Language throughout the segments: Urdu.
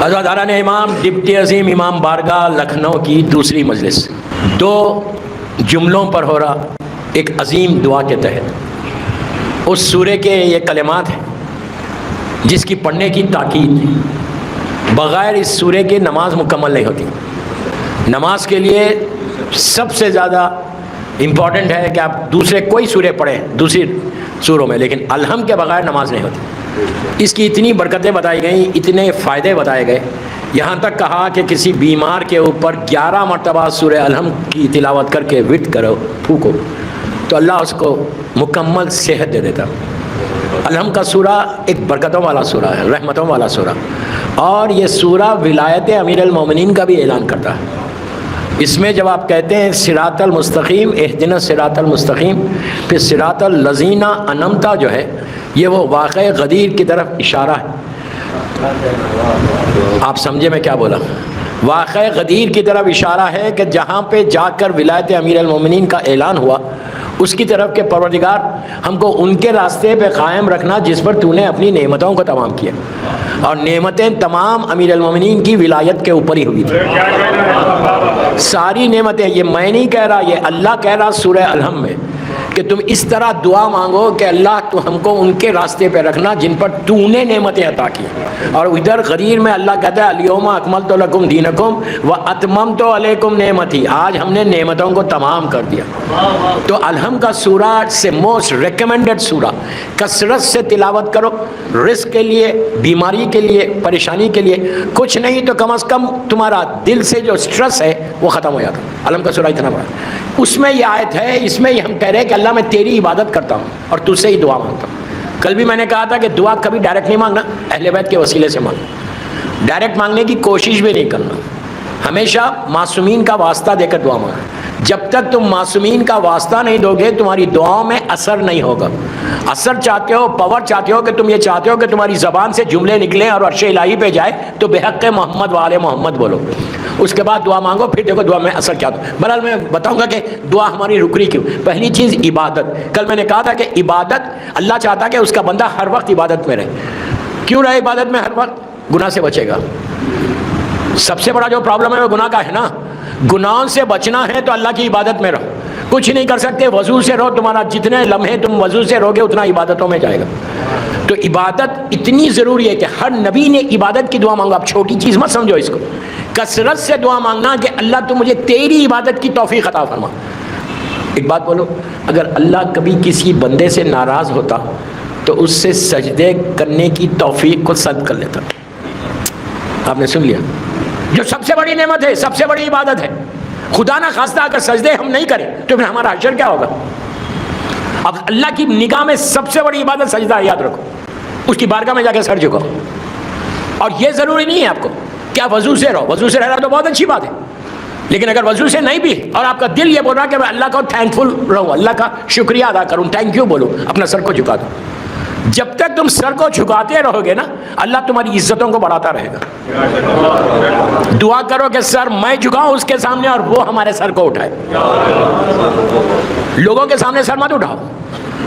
عزاداران امام ڈپٹی عظیم امام بارگاہ لکھنؤ کی دوسری مجلس 2 جملوں پر ہو رہا ایک عظیم دعا کے تحت اس سورے کے یہ کلمات ہیں جس کی پڑھنے کی تاکید بغیر اس سورے کے نماز مکمل نہیں ہوتی. نماز کے لیے سب سے زیادہ امپورٹنٹ ہے کہ آپ دوسرے کوئی سورے پڑھیں دوسری سوروں میں، لیکن الحم کے بغیر نماز نہیں ہوتی. اس کی اتنی برکتیں بتائی گئیں، اتنے فائدے بتائے گئے، یہاں تک کہا کہ کسی بیمار کے اوپر 11 مرتبہ سورہ الحم کی تلاوت کر کے وٹ کرو، پھونکو، تو اللہ اس کو مکمل صحت دے دیتا. الحم کا سورہ ایک برکتوں والا سورہ ہے، رحمتوں والا سورہ، اور یہ سورہ ولایت امیر المومنین کا بھی اعلان کرتا ہے. اس میں جب آپ کہتے ہیں صراط المستقیم، اہدنا صراط المستقیم، پھر صراط الذین انعمت جو ہے یہ وہ واقع غدیر کی طرف اشارہ ہے. آپ سمجھے میں کیا بولا؟ واقع غدیر کی طرف اشارہ ہے کہ جہاں پہ جا کر ولایت امیر المومنین کا اعلان ہوا اس کی طرف کہ پروردگار ہم کو ان کے راستے پہ قائم رکھنا جس پر تو نے اپنی نعمتوں کو تمام کیا، اور نعمتیں تمام امیر المومنین کی ولایت کے اوپر ہی ہوئی تھی. ساری نعمتیں، یہ میں نہیں کہہ رہا، یہ اللہ کہہ رہا سورہ الحم میں کہ تم اس طرح دعا مانگو کہ اللہ تو ہم کو ان کے راستے پہ رکھنا جن پر تو نے نعمتیں عطا کی. اور ادھر غدیر میں اللہ کہتا ہے الیوم اکملت لکم دینکم واتممت علیکم نعمتی، آج ہم نے نعمتوں کو تمام کر دیا. تو الحم کا سورہ سے موسٹ ریکمینڈڈ سورہ، کثرت سے تلاوت کرو، رزق کے لیے، بیماری کے لیے، پریشانی کے لیے، کچھ نہیں تو کم از کم تمہارا دل سے جو سٹریس ہے وہ ختم ہو جاتا. الحم کا سورہ اتنا بڑا، اس میں یہ آیت ہے، اس میں ہم کہہ رہے ہیں کہ اللہ میں تیری عبادت کرتا ہوں اور تجھ سے ہی دعا مانگتا ہوں. کل بھی میں نے کہا تھا کہ دعا کبھی ڈائریکٹ نہیں مانگنا، اہل بیت کے وسیلے سے مانگنا، ڈائریکٹ مانگنے کی کوشش بھی نہیں کرنا، ہمیشہ معصومین کا واسطہ دے کر دعا مانگنا. جب تک تم معصومین کا واسطہ نہیں دو گے تمہاری دعاؤں میں اثر نہیں ہوگا. اثر چاہتے ہو، پاور چاہتے ہو، کہ تم یہ چاہتے ہو کہ تمہاری زبان سے جملے نکلیں اور عرش الہی پہ جائے تو بحق محمد وآل محمد بولو، اس کے بعد دعا مانگو، پھر دیکھو دعا میں اثر کیا ہوتا ہے. بہرحال میں بتاؤں گا کہ دعا ہماری رک رہی کیوں. پہلی چیز عبادت. کل میں نے کہا تھا کہ عبادت اللہ چاہتا ہے کہ اس کا بندہ ہر وقت عبادت میں رہے. کیوں رہے عبادت میں ہر وقت؟ گناہ سے بچے گا. سب سے بڑا جو پرابلم ہے وہ گناہ کا ہے نا. گناہوں سے بچنا ہے تو اللہ کی عبادت میں رہو. کچھ نہیں کر سکتے، وضو سے رہو، تمہارا جتنے لمحے تم وضو سے رہو گے اتنا عبادتوں میں جائے گا. تو عبادت اتنی ضروری ہے کہ ہر نبی نے عبادت کی دعا مانگا. آپ چھوٹی چیز مت سمجھو اس کو، کثرت سے دعا مانگنا کہ اللہ تو مجھے تیری عبادت کی توفیق عطا فرما. ایک بات بولو، اگر اللہ کبھی کسی بندے سے ناراض ہوتا تو اس سے سجدے کرنے کی توفیق کو سلب کر لیتا. آپ نے سن لیا، جو سب سے بڑی نعمت ہے، سب سے بڑی عبادت ہے. خدا نہ خواستہ اگر سجدے ہم نہیں کریں تو پھر ہمارا حشر کیا ہوگا؟ اب اللہ کی نگاہ میں سب سے بڑی عبادت سجدہ ہے، یاد رکھو. اس کی بارگاہ میں جا کے سر جھکو. اور یہ ضروری نہیں ہے آپ کو کہ آپ وضو سے رہو، وضو سے رہنا تو بہت اچھی بات ہے، لیکن اگر وضو سے نہیں بھی اور آپ کا دل یہ بول رہا کہ میں اللہ کو تھینکفل رہوں، اللہ کا شکریہ ادا کروں، تھینک یو بولوں، اپنا سر کو جھکا دو. جب تک تم سر کو جھکاتے رہو گے نا اللہ تمہاری عزتوں کو بڑھاتا رہے گا. دعا کرو کہ سر میں جھکاؤں اس کے سامنے اور وہ ہمارے سر کو اٹھائے. لوگوں کے سامنے سر مت اٹھاؤ.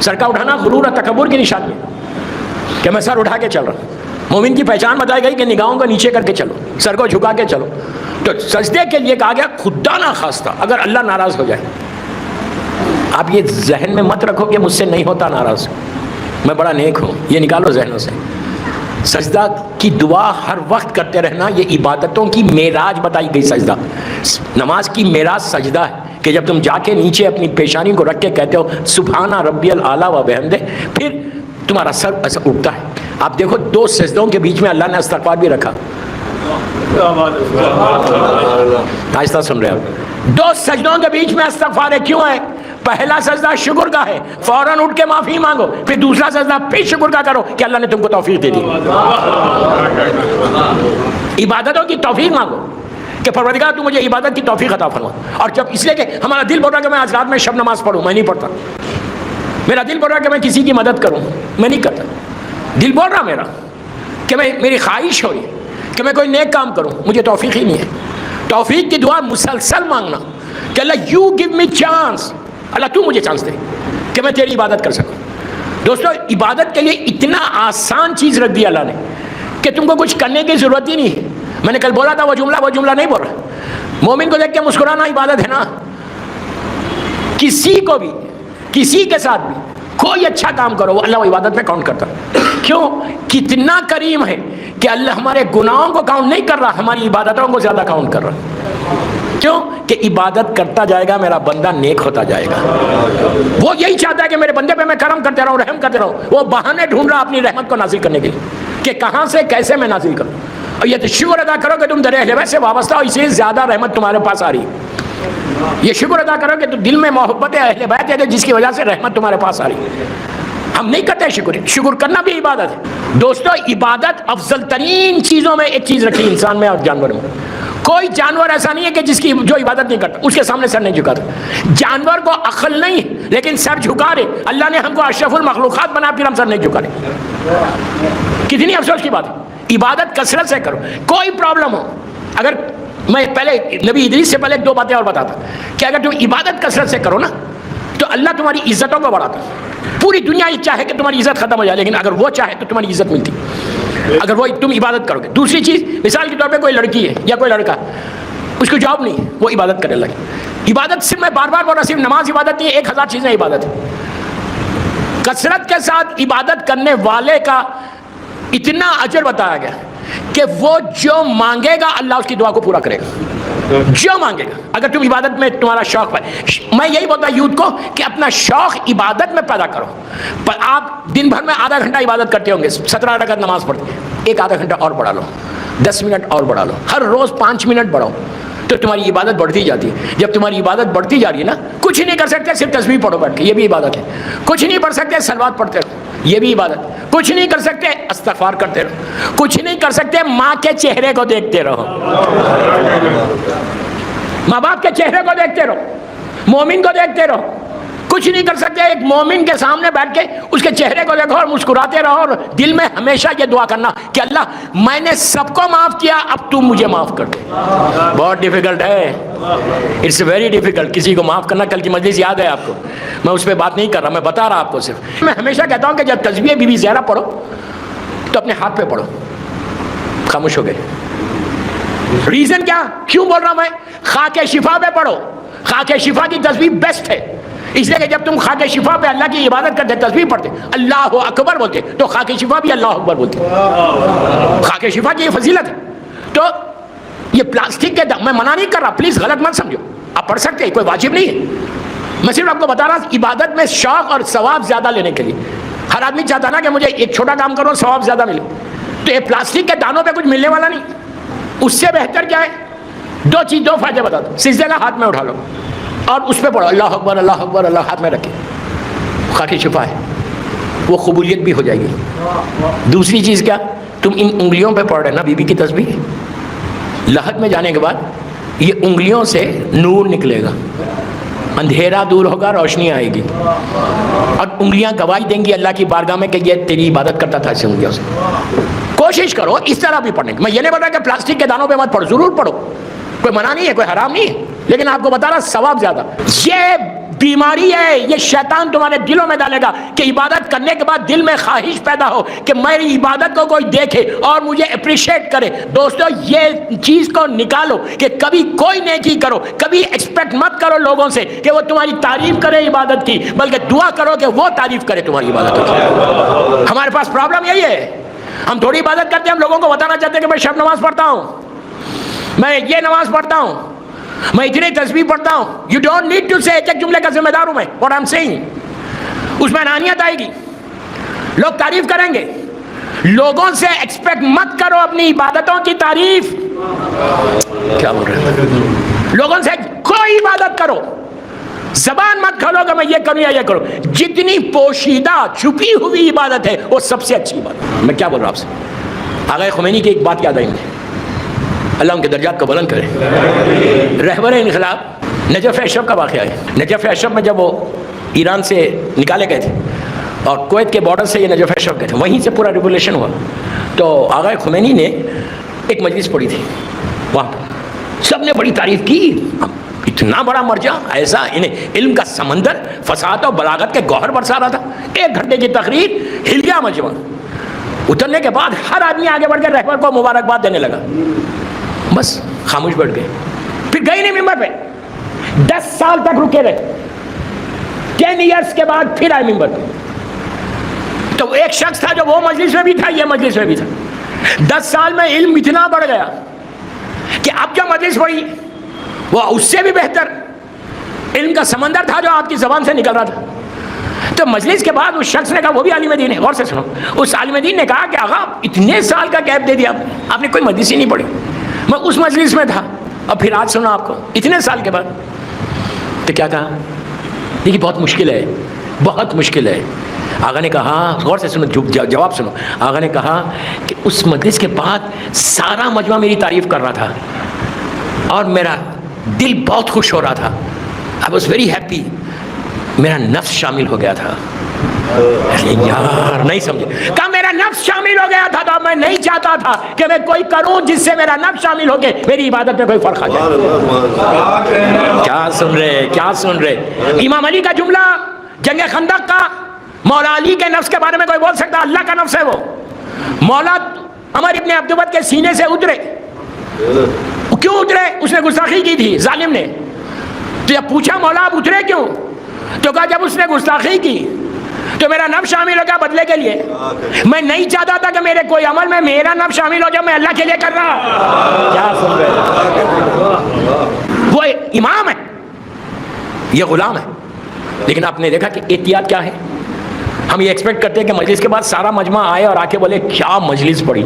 سر کا اٹھانا غرور اور تکبر کی نشانی ہے کہ میں سر اٹھا کے چل رہا ہوں. مومن کی پہچان بتائی گئی کہ نگاہوں کو نیچے کر کے چلو، سر کو جھکا کے چلو. تو سجدے کے لیے کہا گیا خدا نہ خواستہ اگر اللہ ناراض ہو جائے. آپ یہ ذہن میں مت رکھو کہ مجھ سے نہیں ہوتا ناراض، میں بڑا نیک ہوں، یہ نکالو ذہنوں سے. سجدہ کی دعا ہر وقت کرتے رہنا، یہ عبادتوں کی معراج بتائی گئی. سجدہ، نماز کی معراج سجدہ ہے کہ جب تم جا کے نیچے اپنی پیشانی کو رکھ کے کہتے ہو سبحان ربی الاعلیٰ و بحمدہ، پھر تمہارا سر ایسا اٹھتا ہے. آپ دیکھو 2 سجدوں کے بیچ میں اللہ نے استغفار بھی رکھا. آہستہ سن رہے آپ؟ 2 سجدوں کے بیچ میں استغفار ہے. کیوں ہے؟ پہلا سجدہ شکر کا ہے، فوراً اٹھ کے معافی مانگو. پھر دوسرا سجدہ پھر شکر کا کرو کہ اللہ نے تم کو توفیق دے دی. عبادتوں کی توفیق مانگو کہ پروردگار تو مجھے عبادت کی توفیق عطا فرما. اور جب اس لیے کہ ہمارا دل بول رہا کہ میں آج رات میں شب نماز پڑھوں، میں نہیں پڑھتا. میرا دل بول رہا کہ میں کسی کی مدد کروں، میں نہیں کرتا. دل بول رہا میرا کہ میری خواہش ہو رہی کہ میں کوئی نیک کام کروں، مجھے توفیق ہی نہیں ہے. توفیق کی دعا مسلسل مانگنا کہ اللہ یو گیو می چانس، اللہ تو مجھے چانس دے کہ میں تیری عبادت کر سکوں. دوستو عبادت کے لیے اتنا آسان چیز رکھ دی اللہ نے کہ تم کو کچھ کرنے کی ضرورت ہی نہیں ہے. میں نے کل بولا تھا وہ جملہ نہیں بول رہا. مومن کو دیکھ کے مسکرانا عبادت ہے نا. کسی کو بھی کسی کے ساتھ بھی کوئی اچھا کام کرو وہ اللہ وہ عبادت میں کاؤنٹ کرتا. کیوں؟ کتنا کریم ہے کہ اللہ ہمارے گناہوں کو کاؤنٹ نہیں کر رہا, ہماری عبادتوں کو زیادہ کاؤنٹ کر رہا. کیوں؟ کہ عبادت کرتا جائے گا میرا بندہ نیک ہوتا جائے گا. وہ یہی چاہتا ہے کہ میرے بندے پہ میں کرم کرتے رہوں, رحم کرتے رہوں. وہ بہانے ڈھونڈ رہا اپنی رحمت کو نازل کرنے کے لیے کہ کہاں سے کیسے میں نازل کروں. اور یہ تو شکر ادا کرو کہ تم در اہل بیت سے وابستہ ہو, اس سے زیادہ رحمت تمہارے پاس آ رہی ہے. یہ شکر ادا کرو کہ دل میں محبت اہل بیت ہے جس کی وجہ سے رحمت تمہارے پاس آ رہی ہے. ہم نہیں کرتے شکر کرنا بھی عبادت ہے. دوستو عبادت افضل ترین چیزوں میں ایک چیز رکھی انسان میں اور جانور میں. کوئی جانور ایسا نہیں ہے کہ جس کی جو عبادت نہیں کرتا اس کے سامنے سر نہیں جھکاتا. جانور کو عقل نہیں لیکن سر جھکا رہے. اللہ نے ہم کو اشرف المخلوقات بنا پھر ہم سر نہیں جھکا رہے. کتنی افسوس کی بات ہے. عبادت کثرت سے کرو. کوئی پرابلم ہو, اگر میں پہلے نبی ادریس سے پہلے 2 باتیں اور بتاتا کہ اگر تم عبادت کثرت سے کرو نا تو اللہ تمہاری عزتوں کو بڑھاتا. پوری دنیا یہ چاہے کہ تمہاری عزت ختم ہو جائے لیکن اگر وہ چاہے تو تمہاری عزت ملتی اگر وہ تم عبادت کرو گے. دوسری چیز, مثال کے طور پہ کوئی لڑکی ہے یا کوئی لڑکا, اس کو جاب نہیں, وہ عبادت کرنے لگے. عبادت صرف میں بار بار بول رہا, صرف نماز عبادت نہیں ہے, 1000 چیزیں عبادت ہے. کثرت کے ساتھ عبادت کرنے والے کا اتنا اجر بتایا گیا کہ وہ جو مانگے گا اللہ اس کی دعا کو پورا کرے گا. جو مانگے گا. اگر تم عبادت میں تمہارا شوق ہے, میں یہی بولتا ہوں یوتھ کو کہ اپنا شوق عبادت میں پیدا کرو. پر آپ دن بھر میں آدھا گھنٹہ عبادت کرتے ہوں گے, 17 رکعت نماز پڑھتے ہیں, ایک آدھا گھنٹہ اور بڑھا لو, 10 منٹ اور بڑھا لو, ہر روز 5 منٹ بڑھاؤ تو تمہاری عبادت بڑھتی جاتی ہے. جب تمہاری عبادت بڑھتی جا رہی ہے نا, کچھ نہیں کر سکتے صرف تسبیح پڑھو بیٹھ کے, یہ بھی عبادت ہے. کچھ نہیں پڑھ سکتے صلوات پڑھتے رہو, یہ بھی عبادت. کچھ نہیں کر سکتے استغفار کرتے رہو. کچھ نہیں کر سکتے ماں کے چہرے کو دیکھتے رہو, ماں باپ کے چہرے کو دیکھتے رہو, مومن کو دیکھتے رہو. کچھ نہیں کر سکتے ایک مومن کے سامنے بیٹھ کے اس کے چہرے کو دیکھو اور مسکراتے رہو اور دل میں ہمیشہ یہ دعا کرنا کہ اللہ میں نے سب کو معاف کیا, اب تم مجھے معاف کر دے. بہت ڈیفیکلٹ ہے, اٹس ویری ڈیفیکلٹ کسی کو معاف کرنا. کل کی مجلس یاد ہے آپ کو, میں اس پہ بات نہیں کر رہا, میں بتا رہا آپ کو. صرف میں ہمیشہ کہتا ہوں کہ جب تسبیح بی بی زہرا پڑھو تو اپنے ہاتھ پہ پڑھو. خاموش ہو گئے. ریزن کیا, کیوں بول رہا ہوں میں؟ خاک شفا پہ پڑھو. خاک شفا کی تسبیح بیسٹ ہے, اس لیے کہ جب تم خاک شفا پہ اللہ کی عبادت کرتے, تسبیح پڑھتے, اللہ اکبر بولتے, تو خاک شفا بھی اللہ اکبر بولتے. خاک شفا کی یہ فضیلت ہے. تو یہ پلاسٹک کے میں منع نہیں کر رہا, پلیز غلط مت سمجھو, آپ پڑھ سکتے ہیں, کوئی واجب نہیں ہے. میں صرف آپ کو بتا رہا ہوں عبادت میں شوق اور ثواب زیادہ لینے کے لیے. ہر آدمی چاہتا نا کہ مجھے ایک چھوٹا کام کرو ثواب زیادہ ملے, تو یہ پلاسٹک کے دانوں پہ کچھ ملنے والا نہیں. اس سے بہتر کیا ہے؟ 2 فائدے بتا دو. سجدے کا ہاتھ میں اٹھا لو اور اس پہ پڑھو اللہ اکبر اللہ اکبر, اللہ ہاتھ میں رکھے, خاکی شفا ہے, وہ قبولیت بھی ہو جائے گی. دوسری چیز کیا, تم ان انگلیوں پہ پڑھ رہے نا بی بی کی تسبیح, لحد میں جانے کے بعد یہ انگلیوں سے نور نکلے گا, اندھیرا دور ہوگا, روشنی آئے گی, اور انگلیاں گواہی دیں گی اللہ کی بارگاہ میں کہ یہ تیری عبادت کرتا تھا ایسے انگلیوں سے. کوشش کرو اس طرح بھی پڑھنے کی. میں یہ نہیں بتا کہ پلاسٹک کے دانوں پہ مت پڑھو, ضرور پڑھو, کوئی منع نہیں ہے, کوئی حرام نہیں ہے, لیکن آپ کو بتا رہا ثواب زیادہ. یہ بیماری ہے, یہ شیطان تمہارے دلوں میں ڈالے گا کہ عبادت کرنے کے بعد دل میں خواہش پیدا ہو کہ میری عبادت کو کوئی دیکھے اور مجھے اپریشیٹ کرے. دوستو یہ چیز کو نکالو کہ کبھی کوئی نیکی کرو, کبھی ایکسپیکٹ مت کرو لوگوں سے کہ وہ تمہاری تعریف کرے عبادت کی, بلکہ دعا کرو کہ وہ تعریف کرے تمہاری عبادت کی. ہمارے پاس پرابلم یہی ہے, ہم تھوڑی عبادت کرتے ہیں, ہم لوگوں کو بتانا چاہتے ہیں کہ میں شب نماز پڑھتا ہوں, میں یہ نماز پڑھتا ہوں, میں اتنی تسبیح پڑھتا ہوں. یو ڈونٹ نیڈ ٹو سے ایک جملے کا ذمہ دار ہوں میں, واٹ آئی ایم سیئنگ. اس میں انانیت آئے گی, لوگ تعریف کریں گے. لوگوں سے ایکسپیکٹ مت کرو اپنی عبادتوں کی تعریف. کیا بول رہے ہیں؟ لوگوں سے کوئی عبادت کرو, زبان مت کھولو کہ میں یہ کروں یا یہ کروں. جتنی پوشیدہ چھپی ہوئی عبادت ہے وہ سب سے اچھی عبادت. میں کیا بول رہا ہوں آپ سے؟ آغا خمینی کی ایک بات یاد آئی مجھے, اللہ ان کے درجات کو بلند کرے. رہبر انقلاب نجف اشرف کا واقعہ ہے. نجف اشرف میں جب وہ ایران سے نکالے گئے تھے اور کویت کے بارڈر سے یہ نجف اشرف گئے تھے, وہیں سے پورا ریولیوشن ہوا. تو آغا خمینی نے ایک مجلس پڑھی تھی, وہاں پر سب نے بڑی تعریف کی, اتنا بڑا مرجع, ایسا انہیں علم کا سمندر, فصاحت و بلاغت کے گوہر برسا رہا تھا. 1 گھنٹے کی تقریر, ہل گیا مجمع. اترنے کے بعد ہر آدمی آگے بڑھ کے رہبر کو مبارکباد دینے لگا. بس خاموش بیٹھ گئے. پھر گئے نہیں ممبر پہ, 10 سال تک رکے رہے. 10 ایئرس کے بعد پھر آئے ممبر پہ. تو ایک شخص تھا جو وہ مجلس میں بھی تھا, یہ مجلس میں بھی تھا. 10 سال میں علم اتنا بڑھ گیا کہ اب جو مجلس پڑی وہ اس سے بھی بہتر علم کا سمندر تھا جو آپ کی زبان سے نکل رہا تھا. تو مجلس کے بعد اس شخص نے کہا, وہ بھی عالم دین ہے, غور سے سنو, اس عالم دین نے کہا کہ آقا اتنے سال کا گیپ دے دیا آپ نے, کوئی مجلس ہی نہیں پڑھی. میں اس مجلس میں تھا اور پھر آج سنو آپ کو اتنے سال کے بعد. تو کیا کہا, دیکھیے بہت مشکل ہے, بہت مشکل ہے. آقا نے کہا, غور سے سنو, جواب سنو. آقا نے کہا کہ اس مجلس کے بعد سارا مجمع میری تعریف کر رہا تھا اور میرا دل بہت خوش ہو رہا تھا. I was very happy. میرا نفس شامل ہو گیا تھا. یار نہیں سمجھے, کہا میرا نفس شامل ہو گیا تھا تو میں نہیں چاہتا تھا کہ میں کوئی کروں جس سے میرا نفس شامل ہو کے میری عبادت میں کوئی فرق آ جائے. کیا سن رہے, کیا سن رہے. امام علی کا جملہ جنگ خندق کا, مولا علی کے نفس کے بارے میں کوئی بول سکتا؟ اللہ کا نفس ہے وہ. مولا عمر ابن عبدالبد کے سینے سے اترے. کیوں اترے؟ اس نے گستاخی کی تھی ظالم نے. تو جب پوچھا مولا آپ اترے کیوں, تو کہا جب اس نے گستاخی کی تو میرا نفس شامل ہو گیا بدلے کے لیے. میں نہیں چاہتا تھا کہ میرے کوئی عمل میں میرا نفس شامل ہو جائے, میں اللہ کے لیے کر رہا. کیا سن رہے, وہ امام ہے, یہ غلام ہے. لیکن آپ نے دیکھا کہ احتیاط کیا ہے. ہم یہ ایکسپیکٹ کرتے ہیں کہ مجلس کے بعد سارا مجمع آئے اور آ کے بولے کیا مجلس پڑی.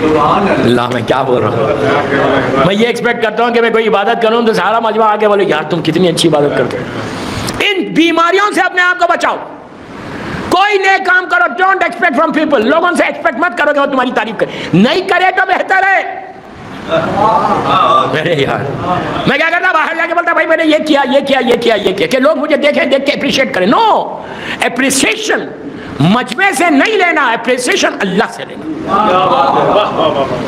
اللہ میں کیا بول رہا ہوں, میں یہ ایکسپیکٹ کرتا ہوں کہ میں کوئی عبادت کروں تو سارا مجمع آ کے بولے یار تم کتنی اچھی عبادت کرتے ہو. ان بیماریوں سے اپنے آپ کو بچاؤ. کوئی نیک کام کرو, ڈونٹ ایکسپیکٹ فرام پیپل. لوگوں سے ایکسپیکٹ مت کرو کہ وہ تمہاری تعریف کرے, نہیں کرے تو بہتر ہے. میرے یار میں کیا کرتا, باہر جا کے بولتا بھائی میں نے یہ کیا یہ کیا یہ کیا یہ کیا, کہ لوگ مجھے دیکھیں, دیکھ کے اپریشیٹ کریں. نو, اپریسیشن مجمع سے نہیں لینا, اپریسیشن اللہ سے لینا.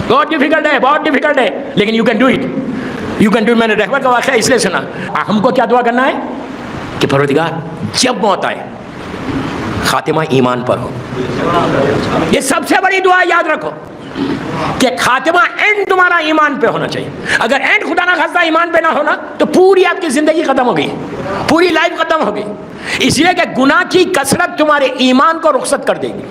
بہت ڈیفیکلٹ ہے, بہت ڈیفیکلٹ ہے, لیکن you can do it, you can do it. میں نے رہبر کا واقعہ اس لیے سنا. ہم کو کیا دعا کرنا ہے کہ پروردگار جب موت آئے خاتمہ ایمان پر ہو. یہ سب سے بڑی دعا یاد رکھو کہ خاتمہ اینڈ تمہارا ایمان پہ ہونا چاہیے. اگر اینڈ خدا نہ خواستہ ایمان پہ نہ ہونا تو پوری آپ کی زندگی ختم ہو گئی, پوری لائف ختم ہو گئی. اس لیے کہ گناہ کی کثرت تمہارے ایمان کو رخصت کر دے گی.